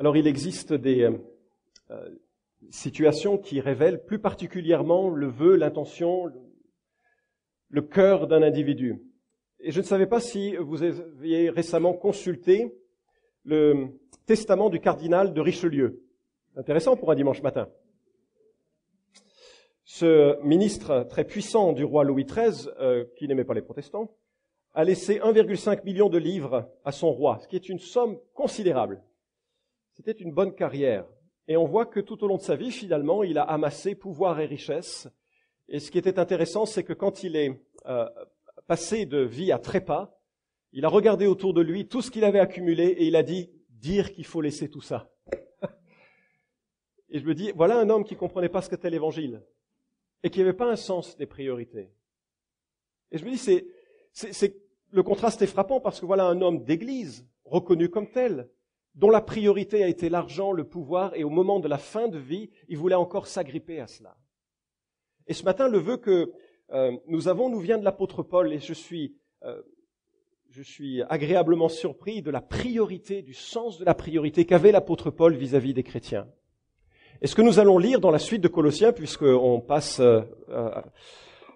Alors il existe des situations qui révèlent plus particulièrement le vœu, l'intention, le cœur d'un individu. Et je ne savais pas si vous aviez récemment consulté le testament du cardinal de Richelieu. Intéressant pour un dimanche matin. Ce ministre très puissant du roi Louis XIII, qui n'aimait pas les protestants, a laissé 1,5 million de livres à son roi, ce qui est une somme considérable. C'était une bonne carrière. Et on voit que tout au long de sa vie, finalement, il a amassé pouvoir et richesse. Et ce qui était intéressant, c'est que quand il est passé de vie à trépas, il a regardé autour de lui tout ce qu'il avait accumulé et il a dit « dire qu'il faut laisser tout ça ». Et je me dis, voilà un homme qui comprenait pas ce qu'était l'évangile et qui n'avait pas un sens des priorités. Et je me dis, le contraste est frappant parce que voilà un homme d'église, reconnu comme tel, dont la priorité a été l'argent, le pouvoir, et au moment de la fin de vie, il voulait encore s'agripper à cela. Et ce matin, le vœu que nous avons nous vient de l'apôtre Paul, et je suis agréablement surpris de la priorité, du sens de la priorité qu'avait l'apôtre Paul vis-à-vis des chrétiens. Et ce que nous allons lire dans la suite de Colossiens, puisqu'on passe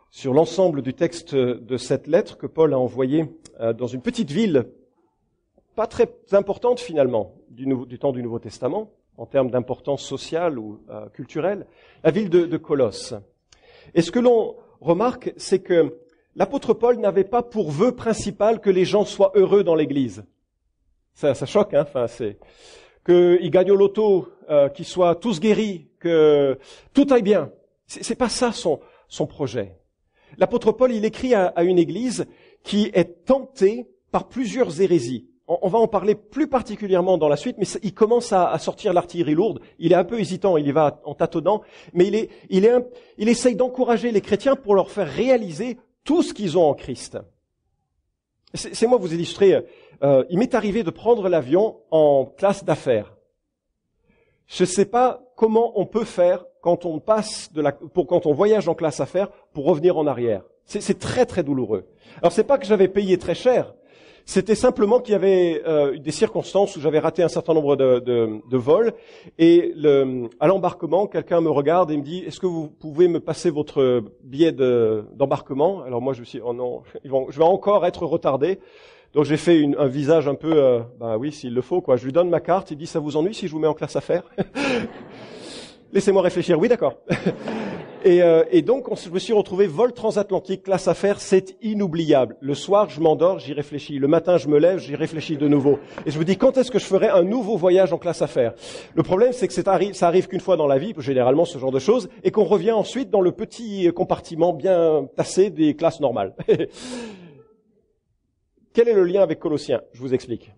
sur l'ensemble du texte de cette lettre que Paul a envoyée dans une petite ville, pas très importante finalement, du temps du Nouveau Testament, en termes d'importance sociale ou culturelle, la ville de Colosse. Et ce que l'on remarque, c'est que l'apôtre Paul n'avait pas pour vœu principal que les gens soient heureux dans l'Église. Ça choque, hein. Enfin, c'est qu'ils gagnent au loto, qu'ils soient tous guéris, que tout aille bien. C'est pas ça son projet. L'apôtre Paul, il écrit à une Église qui est tentée par plusieurs hérésies. On va en parler plus particulièrement dans la suite, mais il commence à sortir l'artillerie lourde. Il est un peu hésitant, il y va en tâtonnant, mais il essaye d'encourager les chrétiens pour leur faire réaliser tout ce qu'ils ont en Christ. C'est moi vous illustrer. Il m'est arrivé de prendre l'avion en classe d'affaires. Je ne sais pas comment on peut faire quand on voyage en classe affaires pour revenir en arrière. C'est très très douloureux. Alors c'est pas que j'avais payé très cher. C'était simplement qu'il y avait des circonstances où j'avais raté un certain nombre de vols et à l'embarquement, quelqu'un me regarde et me dit « Est-ce que vous pouvez me passer votre billet d'embarquement ?» Alors moi je me suis dit « Oh non, je vais encore être retardé. » Donc j'ai fait un visage un peu bah oui, s'il le faut quoi. Je lui donne ma carte, il dit « Ça vous ennuie si je vous mets en classe affaires ?» Laissez-moi réfléchir. Oui, d'accord. Et donc, je me suis retrouvé vol transatlantique, classe affaires, c'est inoubliable. Le soir, je m'endors, j'y réfléchis. Le matin, je me lève, j'y réfléchis de nouveau. Et je me dis, quand est-ce que je ferai un nouveau voyage en classe affaires? Le problème, c'est que ça arrive qu'une fois dans la vie, généralement, ce genre de choses, et qu'on revient ensuite dans le petit compartiment bien tassé des classes normales. Quel est le lien avec Colossiens? Je vous explique.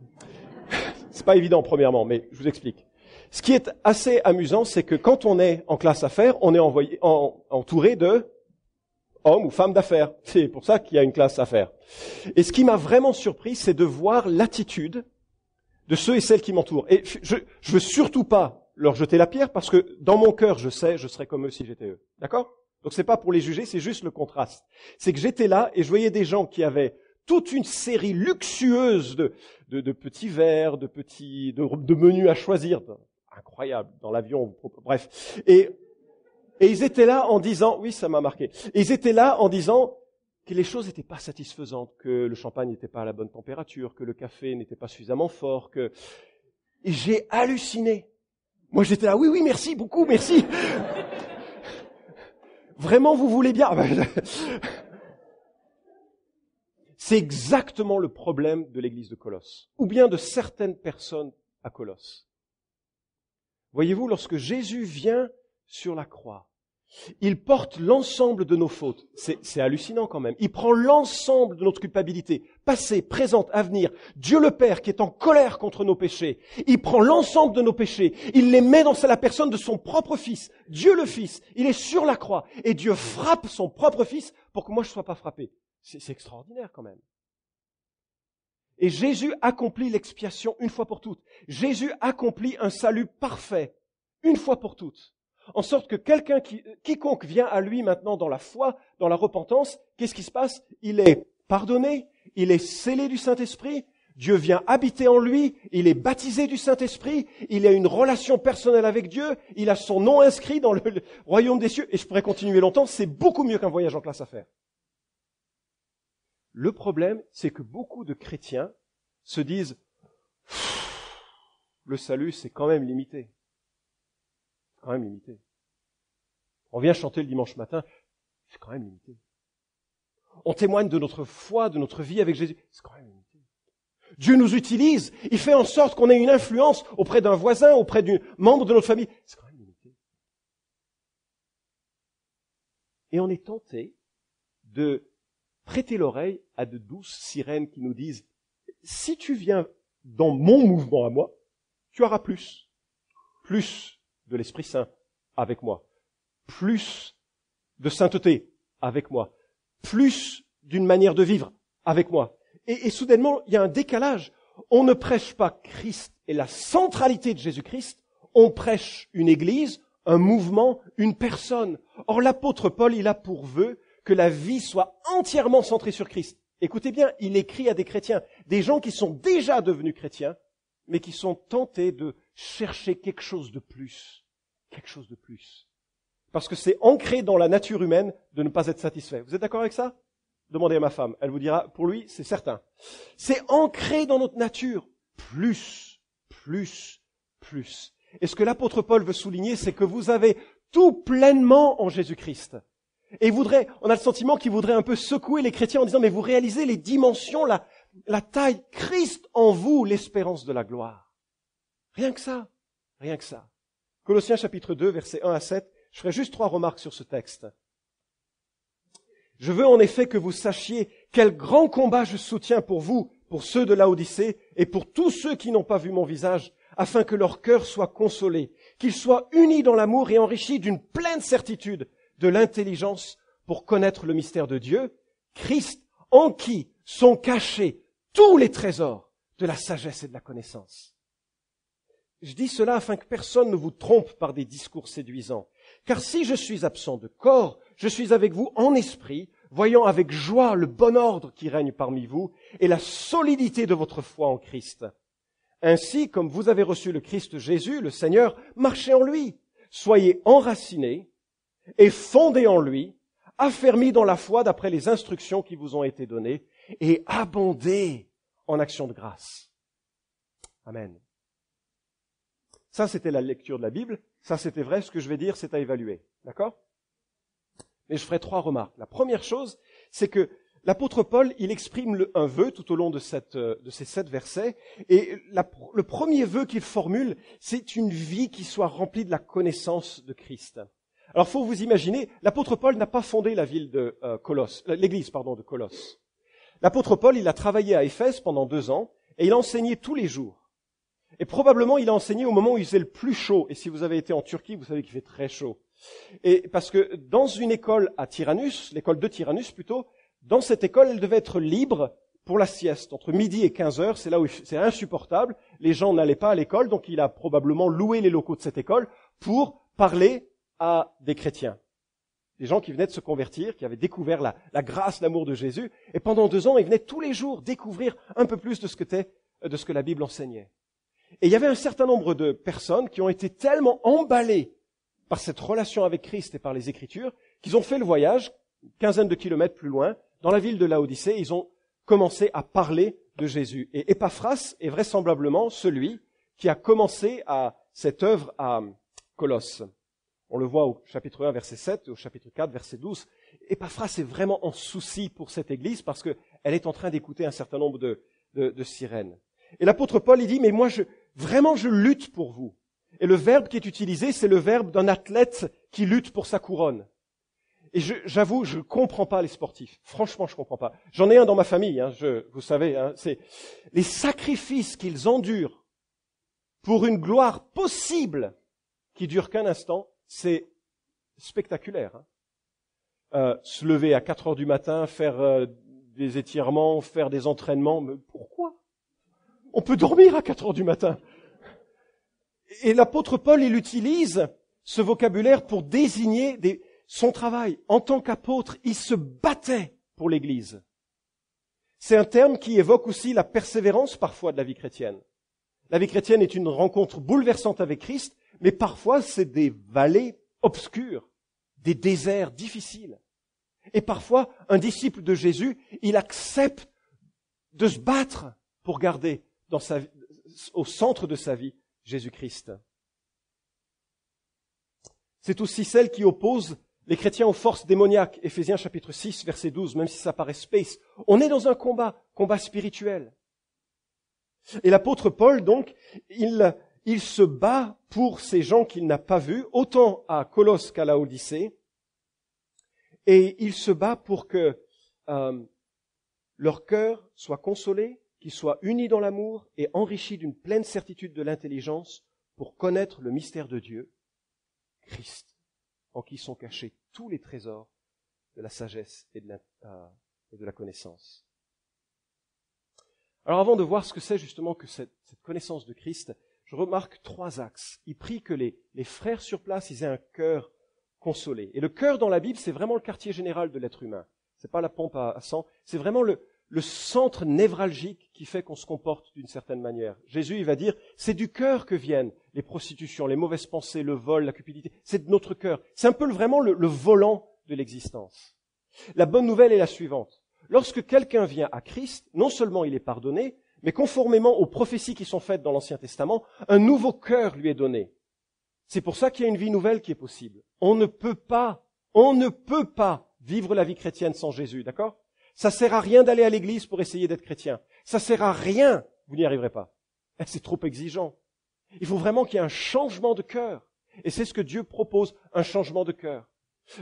C'est pas évident, premièrement, mais je vous explique. Ce qui est assez amusant, c'est que quand on est en classe affaires, on est entouré de hommes ou femmes d'affaires. C'est pour ça qu'il y a une classe affaires. Et ce qui m'a vraiment surpris, c'est de voir l'attitude de ceux et celles qui m'entourent. Et je veux surtout pas leur jeter la pierre parce que dans mon cœur, je serais comme eux si j'étais eux. D'accord? Donc c'est pas pour les juger, c'est juste le contraste. C'est que j'étais là et je voyais des gens qui avaient toute une série luxueuse de petits verres, de menus à choisir. Incroyable, dans l'avion, bref. Et ils étaient là en disant, oui, ça m'a marqué, et ils étaient là en disant que les choses n'étaient pas satisfaisantes, que le champagne n'était pas à la bonne température, que le café n'était pas suffisamment fort, Et j'ai halluciné. Moi, j'étais là, oui, merci, beaucoup, merci. Vraiment, vous voulez bien? C'est exactement le problème de l'église de Colosse, ou bien de certaines personnes à Colosse. Voyez-vous, lorsque Jésus vient sur la croix, il porte l'ensemble de nos fautes. C'est hallucinant quand même. Il prend l'ensemble de notre culpabilité, passée, présente, à venir. Dieu le Père qui est en colère contre nos péchés, il prend l'ensemble de nos péchés, il les met dans la personne de son propre Fils. Dieu le Fils, il est sur la croix et Dieu frappe son propre Fils pour que moi je ne sois pas frappé. C'est extraordinaire quand même. Et Jésus accomplit l'expiation une fois pour toutes. Jésus accomplit un salut parfait, une fois pour toutes. En sorte que quiconque vient à lui maintenant dans la foi, dans la repentance, qu'est-ce qui se passe? Il est pardonné, il est scellé du Saint-Esprit. Dieu vient habiter en lui, il est baptisé du Saint-Esprit, il a une relation personnelle avec Dieu, il a son nom inscrit dans le royaume des cieux, et je pourrais continuer longtemps, c'est beaucoup mieux qu'un voyage en classe à faire. Le problème, c'est que beaucoup de chrétiens se disent « le salut, c'est quand même limité. C'est quand même limité. On vient chanter le dimanche matin, c'est quand même limité. On témoigne de notre foi, de notre vie avec Jésus, c'est quand même limité. Dieu nous utilise, il fait en sorte qu'on ait une influence auprès d'un voisin, auprès d'un membre de notre famille, c'est quand même limité. » Et on est tenté de prêter l'oreille à de douces sirènes qui nous disent « si tu viens dans mon mouvement à moi, tu auras plus. Plus de l'Esprit Saint avec moi. Plus de sainteté avec moi. Plus d'une manière de vivre avec moi. » Et soudainement, il y a un décalage. On ne prêche pas Christ et la centralité de Jésus-Christ, on prêche une église, un mouvement, une personne. Or, l'apôtre Paul, il a pour vœu que la vie soit entièrement centrée sur Christ. Écoutez bien, il écrit à des chrétiens, des gens qui sont déjà devenus chrétiens, mais qui sont tentés de chercher quelque chose de plus. Quelque chose de plus. Parce que c'est ancré dans la nature humaine de ne pas être satisfait. Vous êtes d'accord avec ça? Demandez à ma femme, elle vous dira, pour lui, c'est certain. C'est ancré dans notre nature. Plus, plus, plus. Et ce que l'apôtre Paul veut souligner, c'est que vous avez tout pleinement en Jésus-Christ. Et on a le sentiment qu'il voudrait un peu secouer les chrétiens en disant, mais vous réalisez les dimensions, la taille, Christ en vous, l'espérance de la gloire. Rien que ça, rien que ça. Colossiens chapitre 2, versets 1 à 7, je ferai juste 3 remarques sur ce texte. Je veux en effet que vous sachiez quel grand combat je soutiens pour vous, pour ceux de Laodicée et pour tous ceux qui n'ont pas vu mon visage, afin que leur cœur soit consolé, qu'ils soient unis dans l'amour et enrichis d'une pleine certitude de l'intelligence pour connaître le mystère de Dieu, Christ, en qui sont cachés tous les trésors de la sagesse et de la connaissance. Je dis cela afin que personne ne vous trompe par des discours séduisants. Car si je suis absent de corps, je suis avec vous en esprit, voyant avec joie le bon ordre qui règne parmi vous et la solidité de votre foi en Christ. Ainsi, comme vous avez reçu le Christ Jésus, le Seigneur, marchez en lui. Soyez enracinés et fondés en lui, affermis dans la foi d'après les instructions qui vous ont été données et abondez en actions de grâce. Amen. Ça, c'était la lecture de la Bible. Ça, c'était vrai. Ce que je vais dire, c'est à évaluer. D'accord? Mais je ferai 3 remarques. La première chose, c'est que l'apôtre Paul, il exprime un vœu tout au long de ces 7 versets. Et le premier vœu qu'il formule, c'est une vie qui soit remplie de la connaissance de Christ. Alors, faut vous imaginer, l'apôtre Paul n'a pas fondé la ville de l'église de Colosse. L'apôtre Paul, il a travaillé à Éphèse pendant 2 ans et il a enseigné tous les jours. Et probablement, il a enseigné au moment où il faisait le plus chaud. Et si vous avez été en Turquie, vous savez qu'il fait très chaud. Et parce que dans une école à Tyrannus, l'école de Tyrannus plutôt, dans cette école, elle devait être libre pour la sieste. Entre midi et 15 heures, c'est là où c'est insupportable. Les gens n'allaient pas à l'école, donc il a probablement loué les locaux de cette école pour parler à des chrétiens. Des gens qui venaient de se convertir, qui avaient découvert la grâce, l'amour de Jésus. Et pendant 2 ans, ils venaient tous les jours découvrir un peu plus de ce que la Bible enseignait. Et il y avait un certain nombre de personnes qui ont été tellement emballées par cette relation avec Christ et par les Écritures qu'ils ont fait le voyage, une quinzaine de kilomètres plus loin, dans la ville de Laodicée, ils ont commencé à parler de Jésus. Et Épaphras est vraisemblablement celui qui a commencé cette œuvre à Colosse. On le voit au chapitre 1, verset 7, et au chapitre 4, verset 12. Épaphras est vraiment en souci pour cette église parce qu'elle est en train d'écouter un certain nombre de sirènes. Et l'apôtre Paul, il dit, mais moi, je lutte pour vous. Et le verbe qui est utilisé, c'est le verbe d'un athlète qui lutte pour sa couronne. Et j'avoue, je comprends pas les sportifs. Franchement, je comprends pas. J'en ai un dans ma famille, vous savez, c'est les sacrifices qu'ils endurent pour une gloire possible qui dure qu'un instant, c'est spectaculaire. Se lever à 4 heures du matin, faire des étirements, faire des entraînements, mais pourquoi? On peut dormir à 4 heures du matin. Et l'apôtre Paul, il utilise ce vocabulaire pour désigner son travail. En tant qu'apôtre, il se battait pour l'Église. C'est un terme qui évoque aussi la persévérance parfois de la vie chrétienne. La vie chrétienne est une rencontre bouleversante avec Christ, mais parfois c'est des vallées obscures, des déserts difficiles. Et parfois, un disciple de Jésus, il accepte de se battre pour garder au centre de sa vie Jésus-Christ. C'est aussi celle qui oppose les chrétiens aux forces démoniaques. Éphésiens chapitre 6, verset 12, même si ça paraît space. On est dans un combat spirituel. Et l'apôtre Paul, donc, il se bat pour ces gens qu'il n'a pas vus, autant à Colosse qu'à Laodicée. Et il se bat pour que leur cœur soit consolé, qu'ils soient unis dans l'amour et enrichis d'une pleine certitude de l'intelligence pour connaître le mystère de Dieu, Christ, en qui sont cachés tous les trésors de la sagesse et de la connaissance. Alors avant de voir ce que c'est justement que cette connaissance de Christ, je remarque 3 axes. Il prie que les frères sur place ils aient un cœur consolé. Et le cœur dans la Bible, c'est vraiment le quartier général de l'être humain. C'est pas la pompe à sang, c'est vraiment le centre névralgique qui fait qu'on se comporte d'une certaine manière. Jésus, il va dire, c'est du cœur que viennent les prostitutions, les mauvaises pensées, le vol, la cupidité. C'est de notre cœur. C'est un peu vraiment le volant de l'existence. La bonne nouvelle est la suivante. Lorsque quelqu'un vient à Christ, non seulement il est pardonné, mais conformément aux prophéties qui sont faites dans l'Ancien Testament, un nouveau cœur lui est donné. C'est pour ça qu'il y a une vie nouvelle qui est possible. On ne peut pas vivre la vie chrétienne sans Jésus, d'accord? Ça sert à rien d'aller à l'église pour essayer d'être chrétien. Ça sert à rien, vous n'y arriverez pas. C'est trop exigeant. Il faut vraiment qu'il y ait un changement de cœur. Et c'est ce que Dieu propose, un changement de cœur.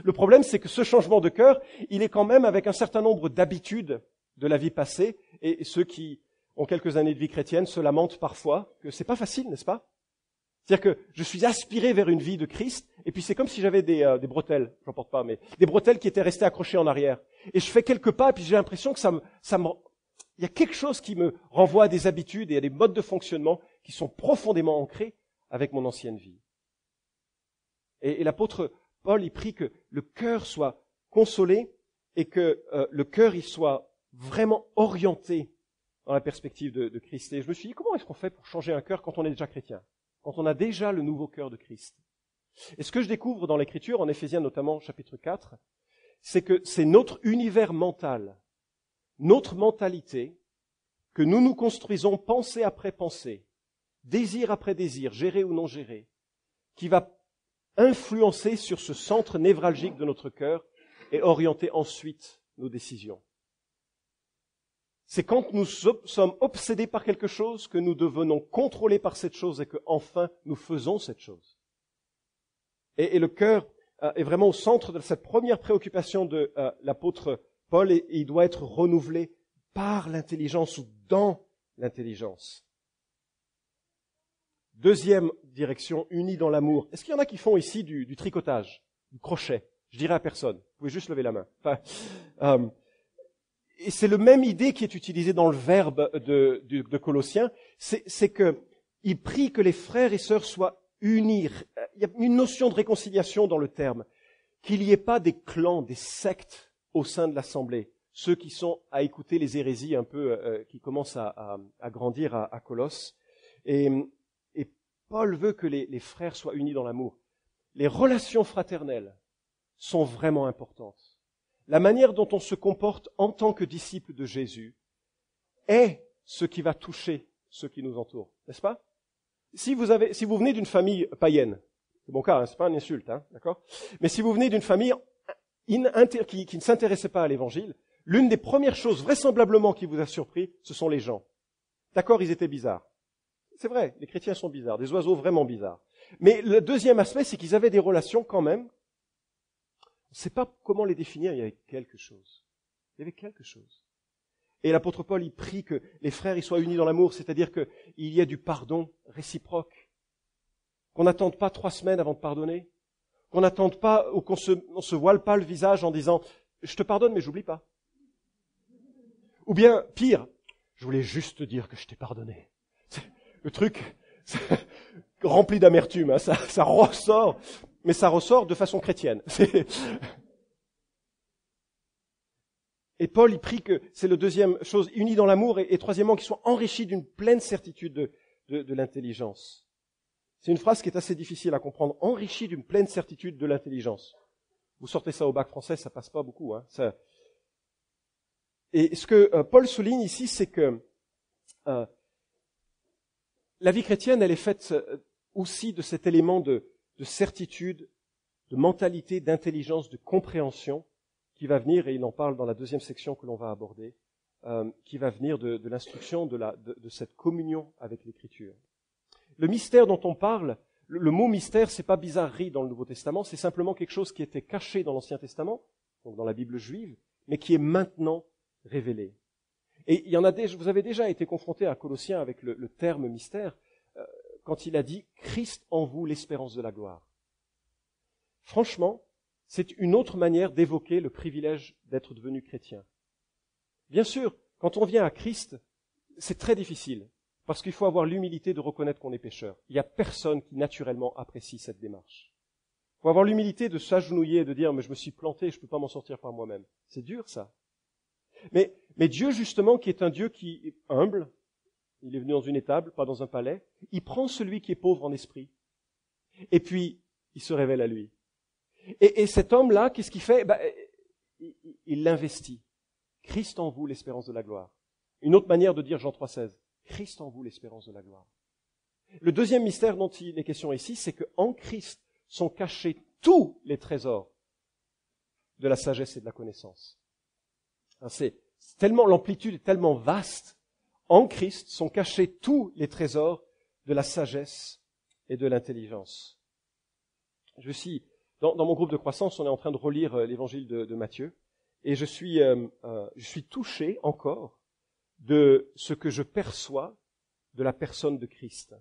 Le problème, c'est que ce changement de cœur, il est quand même avec un certain nombre d'habitudes de la vie passée, et ceux qui ont quelques années de vie chrétienne se lamentent parfois que c'est pas facile, n'est-ce pas? C'est-à-dire que je suis aspiré vers une vie de Christ, et puis c'est comme si j'avais des bretelles, j'en porte pas, mais des bretelles qui étaient restées accrochées en arrière. Et je fais quelques pas, et puis j'ai l'impression que il y a quelque chose qui me renvoie à des habitudes et à des modes de fonctionnement qui sont profondément ancrés avec mon ancienne vie. Et l'apôtre Paul, il prie que le cœur soit consolé et que le cœur il soit vraiment orienté dans la perspective de Christ. Et je me suis dit, comment est-ce qu'on fait pour changer un cœur quand on est déjà chrétien, quand on a déjà le nouveau cœur de Christ? Et ce que je découvre dans l'Écriture, en Éphésiens notamment, chapitre 4, c'est que c'est notre univers mental, notre mentalité, que nous nous construisons pensée après pensée, désir après désir, géré ou non géré, qui va influencer sur ce centre névralgique de notre cœur et orienter ensuite nos décisions. C'est quand nous sommes obsédés par quelque chose que nous devenons contrôlés par cette chose et que enfin nous faisons cette chose. Et le cœur est vraiment au centre de cette première préoccupation de l'apôtre Paul et il doit être renouvelé par l'intelligence ou dans l'intelligence. Deuxième direction, unis dans l'amour. Est-ce qu'il y en a qui font ici du tricotage, du crochet? Je dirais à personne. Vous pouvez juste lever la main. Et c'est la même idée qui est utilisée dans le verbe de Colossiens. C'est que il prie que les frères et sœurs soient unis. Il y a une notion de réconciliation dans le terme. Qu'il n'y ait pas des clans, des sectes au sein de l'assemblée. Ceux qui sont à écouter les hérésies un peu, qui commencent à grandir à Colosse. Et Paul veut que les frères soient unis dans l'amour. Les relations fraternelles sont vraiment importantes. La manière dont on se comporte en tant que disciple de Jésus est ce qui va toucher ceux qui nous entourent, n'est-ce pas? Si vous venez d'une famille païenne, c'est mon cas, hein, c'est pas une insulte, hein, d'accord? Mais si vous venez d'une famille qui ne s'intéressait pas à l'évangile, l'une des premières choses vraisemblablement qui vous a surpris, ce sont les gens. D'accord, ils étaient bizarres. C'est vrai, les chrétiens sont bizarres, des oiseaux vraiment bizarres. Mais le deuxième aspect, c'est qu'ils avaient des relations quand même. On ne sait pas comment les définir, il y avait quelque chose. Il y avait quelque chose. Et l'apôtre Paul, il prie que les frères ils soient unis dans l'amour, c'est-à-dire qu'il y ait du pardon réciproque. Qu'on n'attende pas 3 semaines avant de pardonner. Qu'on n'attende pas, ou qu'on se voile pas le visage en disant « je te pardonne, mais j'oublie pas ». Ou bien, pire, je voulais juste te dire que je t'ai pardonné. Le truc rempli d'amertume, hein, ça ressort, mais ça ressort de façon chrétienne. Et Paul, il prie que, c'est la deuxième chose, unis dans l'amour, et troisièmement, qu'ils soient enrichis d'une pleine certitude de l'intelligence. C'est une phrase qui est assez difficile à comprendre. Enrichis d'une pleine certitude de l'intelligence. Vous sortez ça au bac français, ça passe pas beaucoup. Et ce que Paul souligne ici, c'est que la vie chrétienne, elle est faite aussi de cet élément de certitude, de mentalité, d'intelligence, de compréhension qui va venir, et il en parle dans la deuxième section que l'on va aborder, qui va venir de l'instruction de cette communion avec l'Écriture. Le mystère dont on parle, le mot mystère, c'est pas bizarrerie dans le Nouveau Testament, c'est simplement quelque chose qui était caché dans l'Ancien Testament, donc dans la Bible juive, mais qui est maintenant révélé. Et vous avez déjà été confronté à Colossiens avec le terme mystère, quand il a dit « Christ en vous, l'espérance de la gloire ». Franchement, c'est une autre manière d'évoquer le privilège d'être devenu chrétien. Bien sûr, quand on vient à Christ, c'est très difficile, parce qu'il faut avoir l'humilité de reconnaître qu'on est pécheur. Il n'y a personne qui naturellement apprécie cette démarche. Il faut avoir l'humilité de s'agenouiller et de dire « mais je me suis planté, je ne peux pas m'en sortir par moi-même ». C'est dur ça. Mais Dieu justement, qui est un Dieu qui est humble, il est venu dans une étable, pas dans un palais, il prend celui qui est pauvre en esprit, et puis il se révèle à lui. Et cet homme-là, qu'est-ce qu'il fait? Il l'investit. Christ en vous, l'espérance de la gloire. Une autre manière de dire Jean 3,16. Christ en vous, l'espérance de la gloire. Le deuxième mystère dont il est question ici, c'est qu'en Christ sont cachés tous les trésors de la sagesse et de la connaissance. L'amplitude est tellement vaste. En Christ sont cachés tous les trésors de la sagesse et de l'intelligence. Dans mon groupe de croissance, on est en train de relire l'évangile de Matthieu, et je suis touché encore de ce que je perçois de la personne de Christ.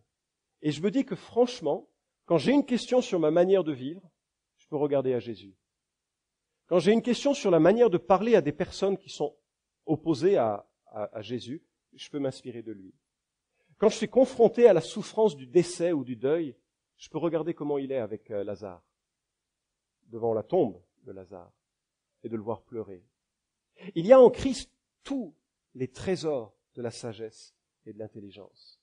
Et je me dis que franchement, quand j'ai une question sur ma manière de vivre, je peux regarder à Jésus. Quand j'ai une question sur la manière de parler à des personnes qui sont opposées à Jésus, je peux m'inspirer de lui. Quand je suis confronté à la souffrance du décès ou du deuil, je peux regarder comment il est avec Lazare, devant la tombe de Lazare, et de le voir pleurer. Il y a en Christ tous les trésors de la sagesse et de l'intelligence.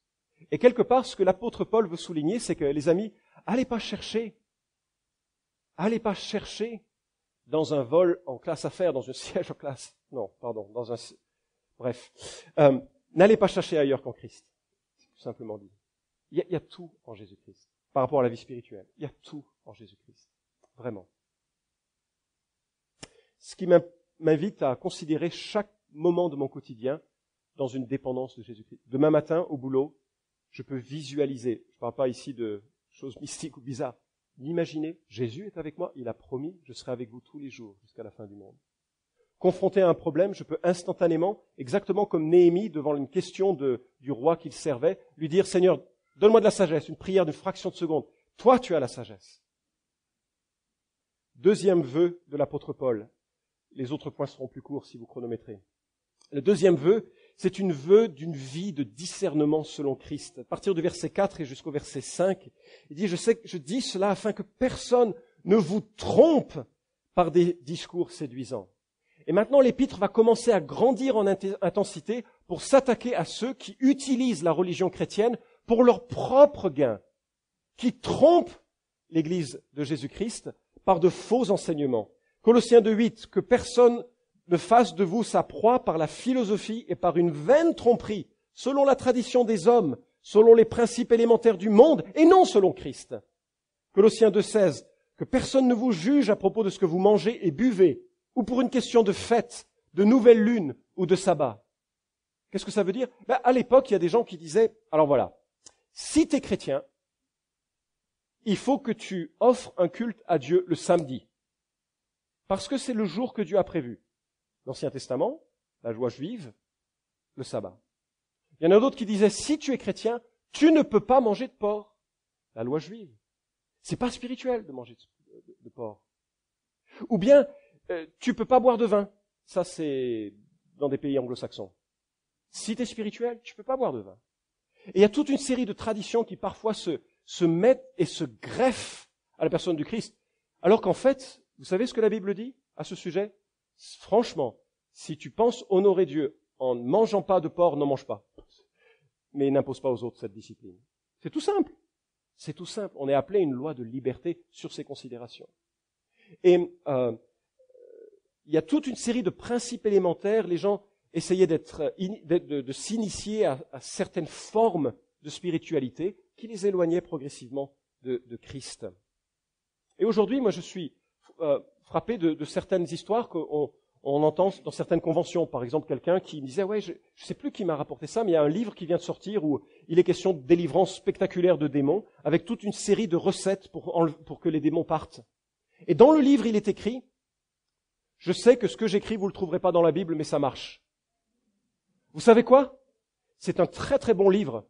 Et quelque part, ce que l'apôtre Paul veut souligner, c'est que, les amis, allez pas chercher dans un vol en classe affaires, dans un siège en classe, n'allez pas chercher ailleurs qu'en Christ, c'est tout simplement dit. Il y a tout en Jésus-Christ, par rapport à la vie spirituelle. Il y a tout en Jésus-Christ, vraiment. Ce qui m'invite à considérer chaque moment de mon quotidien dans une dépendance de Jésus-Christ. Demain matin, au boulot, je peux visualiser, je ne parle pas ici de choses mystiques ou bizarres, imaginez, Jésus est avec moi, il a promis, je serai avec vous tous les jours jusqu'à la fin du monde. Confronté à un problème, je peux instantanément, exactement comme Néhémie devant une question du roi qu'il servait, lui dire, Seigneur, donne-moi de la sagesse, une prière d'une fraction de seconde. Toi, tu as la sagesse. Deuxième vœu de l'apôtre Paul. Les autres points seront plus courts si vous chronométrez. Le deuxième vœu, c'est une vœu d'une vie de discernement selon Christ. À partir du verset 4 et jusqu'au verset 5, il dit, je dis cela afin que personne ne vous trompe par des discours séduisants. Et maintenant, l'épître va commencer à grandir en intensité pour s'attaquer à ceux qui utilisent la religion chrétienne pour leur propre gain, qui trompent l'Église de Jésus-Christ par de faux enseignements. Colossiens 2,8, que personne ne fasse de vous sa proie par la philosophie et par une vaine tromperie, selon la tradition des hommes, selon les principes élémentaires du monde, et non selon Christ. Colossiens 2,16, que personne ne vous juge à propos de ce que vous mangez et buvez, ou pour une question de fête, de nouvelle lune ou de sabbat. Qu'est-ce que ça veut dire? À l'époque, il y a des gens qui disaient, alors voilà, si tu es chrétien, il faut que tu offres un culte à Dieu le samedi. Parce que c'est le jour que Dieu a prévu. L'Ancien Testament, la loi juive, le sabbat. Il y en a d'autres qui disaient, si tu es chrétien, tu ne peux pas manger de porc. La loi juive. C'est pas spirituel de manger de porc. Ou bien, tu peux pas boire de vin. Ça, c'est dans des pays anglo-saxons. Si tu es spirituel, tu peux pas boire de vin. Et il y a toute une série de traditions qui parfois se mettent et se greffent à la personne du Christ. Alors qu'en fait, vous savez ce que la Bible dit à ce sujet? Franchement, Si tu penses honorer Dieu en ne mangeant pas de porc, n'en mange pas. Mais n'impose pas aux autres cette discipline. C'est tout simple. C'est tout simple. On est appelé à une loi de liberté sur ces considérations. Et il y a toute une série de principes élémentaires. Les gens essayaient de s'initier à certaines formes de spiritualité qui les éloignaient progressivement de Christ. Et aujourd'hui, moi, je suis frappé de certaines histoires qu'on entend dans certaines conventions. Par exemple, quelqu'un qui me disait « Ouais, je sais plus qui m'a rapporté ça, mais il y a un livre qui vient de sortir où il est question de délivrance spectaculaire de démons, avec toute une série de recettes pour que les démons partent. Et dans le livre, il est écrit « Je sais que ce que j'écris, vous le trouverez pas dans la Bible, mais ça marche. » Vous savez quoi? C'est un très très bon livre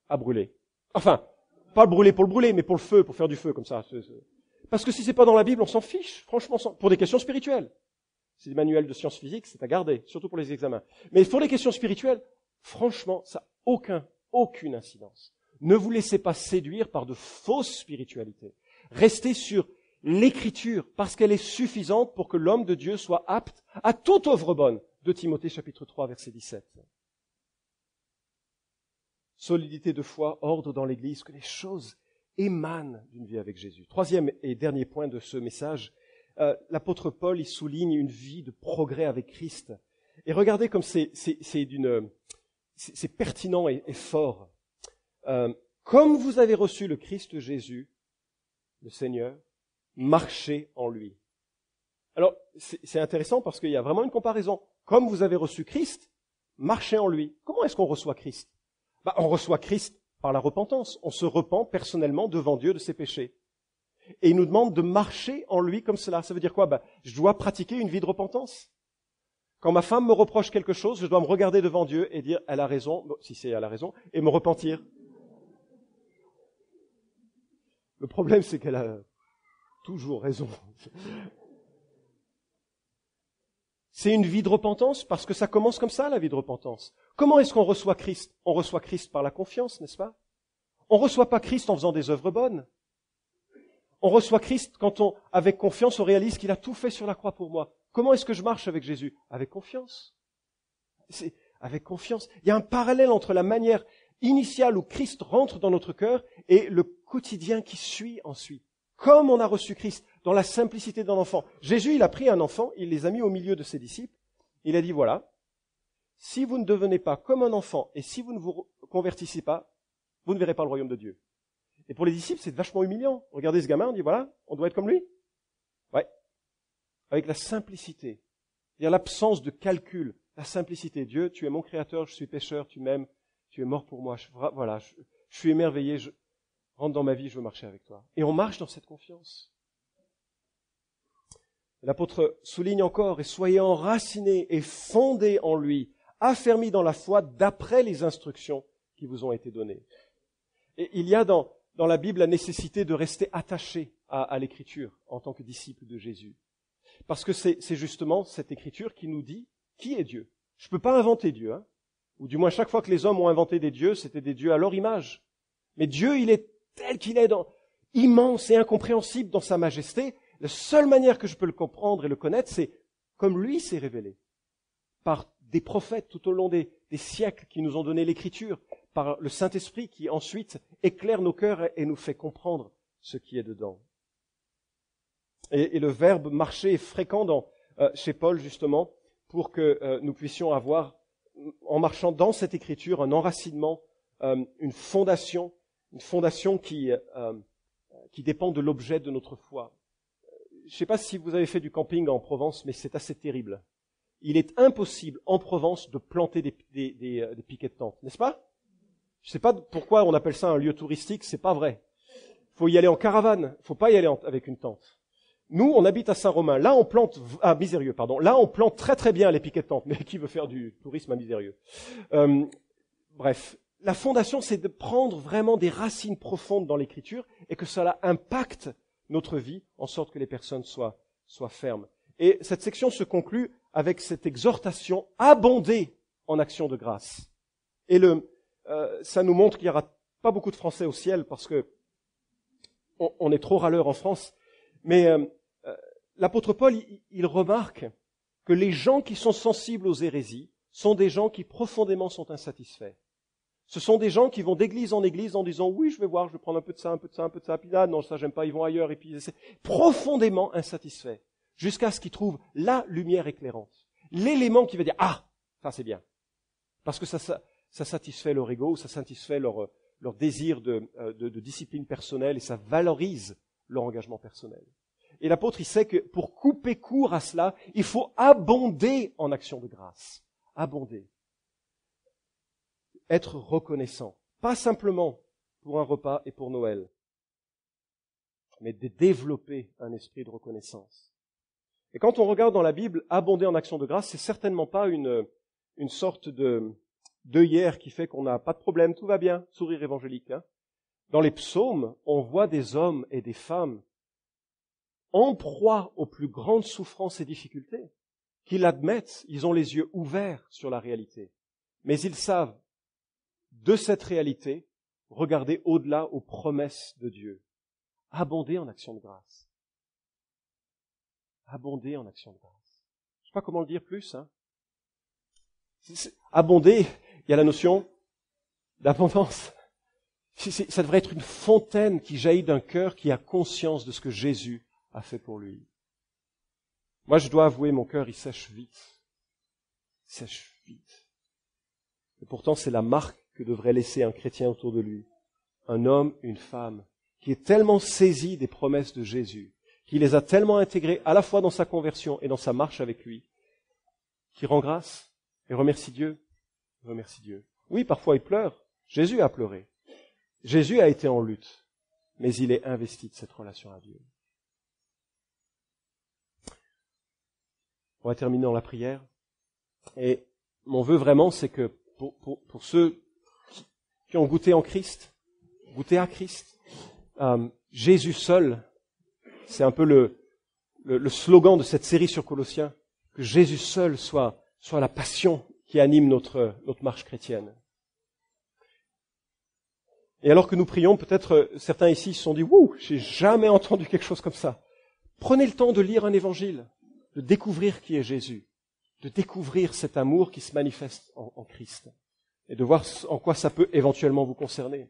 à brûler. Enfin, pas le brûler pour le brûler, mais pour le feu, pour faire du feu comme ça. Parce que si c'est pas dans la Bible, on s'en fiche, franchement, pour des questions spirituelles. C'est des manuels de sciences physiques, c'est à garder, surtout pour les examens. Mais pour les questions spirituelles, franchement, ça n'a aucune incidence. Ne vous laissez pas séduire par de fausses spiritualités. Restez sur l'Écriture, parce qu'elle est suffisante pour que l'homme de Dieu soit apte à toute œuvre bonne. 2 Timothée chapitre 3, verset 17. Solidité de foi, ordre dans l'Église, que les choses émanent d'une vie avec Jésus. Troisième et dernier point de ce message, l'apôtre Paul, il souligne une vie de progrès avec Christ. Et regardez comme c'est pertinent et fort. Comme vous avez reçu le Christ Jésus, le Seigneur, marchez en lui. Alors, c'est intéressant parce qu'il y a vraiment une comparaison. Comme vous avez reçu Christ, marchez en lui. Comment est-ce qu'on reçoit Christ? On reçoit Christ par la repentance. On se repent personnellement devant Dieu de ses péchés. Et il nous demande de marcher en lui comme cela. Ça veut dire quoi? Je dois pratiquer une vie de repentance. Quand ma femme me reproche quelque chose, je dois me regarder devant Dieu et dire « elle a raison », si c'est elle a raison, et me repentir. Le problème, c'est qu'elle a toujours raison. C'est une vie de repentance parce que ça commence comme ça, la vie de repentance. Comment est-ce qu'on reçoit Christ? On reçoit Christ par la confiance, n'est-ce pas? On ne reçoit pas Christ en faisant des œuvres bonnes. On reçoit Christ quand avec confiance, on réalise qu'il a tout fait sur la croix pour moi. Comment est-ce que je marche avec Jésus? Avec confiance. C'est avec confiance. Il y a un parallèle entre la manière initiale où Christ rentre dans notre cœur et le quotidien qui suit ensuite. Comme on a reçu Christ dans la simplicité d'un enfant. Jésus, il a pris un enfant, il les a mis au milieu de ses disciples. Il a dit, voilà, si vous ne devenez pas comme un enfant et si vous ne vous convertissez pas, vous ne verrez pas le royaume de Dieu. Et pour les disciples, c'est vachement humiliant. Regardez ce gamin, on dit, voilà, on doit être comme lui. Ouais. Avec la simplicité. C'est-à-dire l'absence de calcul. La simplicité. Dieu, tu es mon créateur, je suis pécheur, tu m'aimes, tu es mort pour moi. Je suis émerveillé, je rentre dans ma vie, je veux marcher avec toi. Et on marche dans cette confiance. L'apôtre souligne encore, et soyez enracinés et fondés en lui, affermis dans la foi d'après les instructions qui vous ont été données. Et il y a dans la Bible la nécessité de rester attaché à l'Écriture en tant que disciple de Jésus. Parce que c'est justement cette Écriture qui nous dit qui est Dieu. Je ne peux pas inventer Dieu, hein. Ou du moins chaque fois que les hommes ont inventé des dieux, c'était des dieux à leur image. Mais Dieu, il est tel qu'il est, immense et incompréhensible dans sa majesté. La seule manière que je peux le comprendre et le connaître, c'est comme lui s'est révélé. Par des prophètes tout au long des siècles qui nous ont donné l'Écriture, par le Saint-Esprit qui ensuite éclaire nos cœurs et nous fait comprendre ce qui est dedans. Et le verbe marcher est fréquent chez Paul justement pour que nous puissions avoir, en marchant dans cette Écriture, un enracinement, une fondation qui dépend de l'objet de notre foi. Je ne sais pas si vous avez fait du camping en Provence, mais c'est assez terrible. Il est impossible en Provence de planter des piquets de tente, n'est-ce pas? Je ne sais pas pourquoi on appelle ça un lieu touristique, c'est pas vrai. Il faut y aller en caravane, il ne faut pas y aller avec une tente. Nous, on habite à Saint-Romain. Là, on plante, Misérieux, pardon. Là, on plante très très bien les piquets de tente. Mais qui veut faire du tourisme à Misérieux? Bref. La fondation, c'est de prendre vraiment des racines profondes dans l'Écriture et que cela impacte notre vie en sorte que les personnes soient fermes. Et cette section se conclut avec cette exhortation abondée en actions de grâce. Et ça nous montre qu'il n'y aura pas beaucoup de Français au ciel parce que on est trop râleurs en France. Mais l'apôtre Paul, il remarque que les gens qui sont sensibles aux hérésies sont des gens qui profondément sont insatisfaits. Ce sont des gens qui vont d'église en église en disant « oui, je vais voir, je vais prendre un peu de ça, un peu de ça, un peu de ça, puis là, non, ça j'aime pas, ils vont ailleurs. » Et puis c'est profondément insatisfaits, jusqu'à ce qu'ils trouvent la lumière éclairante, l'élément qui va dire « ah, ça c'est bien ». Parce que ça satisfait leur ego, ça satisfait leur désir de discipline personnelle et ça valorise leur engagement personnel. Et l'apôtre, il sait que pour couper court à cela, il faut abonder en action de grâce. Abonder. Être reconnaissant. Pas simplement pour un repas et pour Noël, mais de développer un esprit de reconnaissance. Et quand on regarde dans la Bible, abonder en action de grâce, c'est certainement pas une sorte d'œillère qui fait qu'on n'a pas de problème, tout va bien, sourire évangélique. Hein. Dans les psaumes, on voit des hommes et des femmes en proie aux plus grandes souffrances et difficultés, qui l'admettent, ils ont les yeux ouverts sur la réalité. Mais ils savent, de cette réalité, regarder au-delà aux promesses de Dieu. Abonder en action de grâce. Abonder en action de grâce. Je sais pas comment le dire plus. Hein. Abonder, il y a la notion d'abondance. Ça devrait être une fontaine qui jaillit d'un cœur qui a conscience de ce que Jésus a fait pour lui. Moi, je dois avouer, mon cœur, il sèche vite. Il sèche vite. Et pourtant, c'est la marque que devrait laisser un chrétien autour de lui. Un homme, une femme, qui est tellement saisi des promesses de Jésus, qui les a tellement intégrées à la fois dans sa conversion et dans sa marche avec lui, qui rend grâce et remercie Dieu. Remercie Dieu. Oui, parfois il pleure. Jésus a pleuré. Jésus a été en lutte. Mais il est investi de cette relation à Dieu. On va terminer dans la prière. Et mon vœu vraiment, c'est que pour ceux qui ont goûté en Christ, goûté à Christ, Jésus seul, c'est un peu le slogan de cette série sur Colossiens, que Jésus seul soit la passion qui anime notre marche chrétienne. Et alors que nous prions, peut-être certains ici se sont dit « Wouh, j'ai jamais entendu quelque chose comme ça ». Prenez le temps de lire un évangile, de découvrir qui est Jésus, de découvrir cet amour qui se manifeste en Christ, et de voir en quoi ça peut éventuellement vous concerner.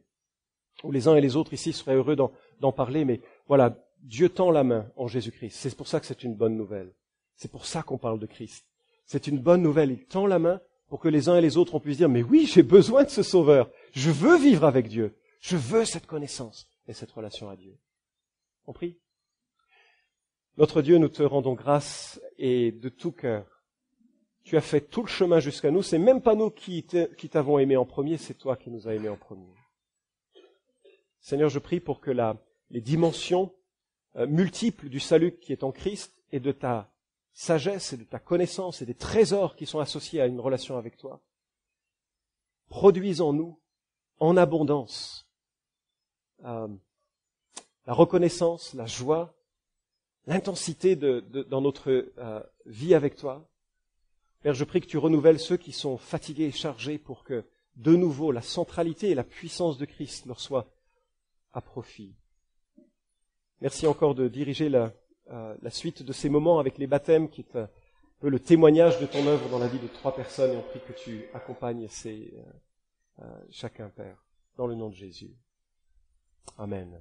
Ou les uns et les autres ici seraient heureux d'en parler, mais voilà, Dieu tend la main en Jésus-Christ. C'est pour ça que c'est une bonne nouvelle. C'est pour ça qu'on parle de Christ. C'est une bonne nouvelle. Il tend la main pour que les uns et les autres on puisse dire « Mais oui, j'ai besoin de ce Sauveur. Je veux vivre avec Dieu. Je veux cette connaissance et cette relation à Dieu. » On prie. Notre Dieu, nous te rendons grâce et de tout cœur. Tu as fait tout le chemin jusqu'à nous. C'est même pas nous qui t'avons aimé en premier, c'est toi qui nous as aimés en premier. Seigneur, je prie pour que les dimensions multiples du salut qui est en Christ et de ta sagesse et de ta connaissance et des trésors qui sont associés à une relation avec toi produisent en nous, en abondance, la reconnaissance, la joie, l'intensité dans notre vie avec toi. Père, je prie que tu renouvelles ceux qui sont fatigués et chargés pour que, de nouveau, la centralité et la puissance de Christ leur soient à profit. Merci encore de diriger la suite de ces moments avec les baptêmes qui est un peu le témoignage de ton œuvre dans la vie de 3 personnes et on prie que tu accompagnes chacun, Père, dans le nom de Jésus. Amen.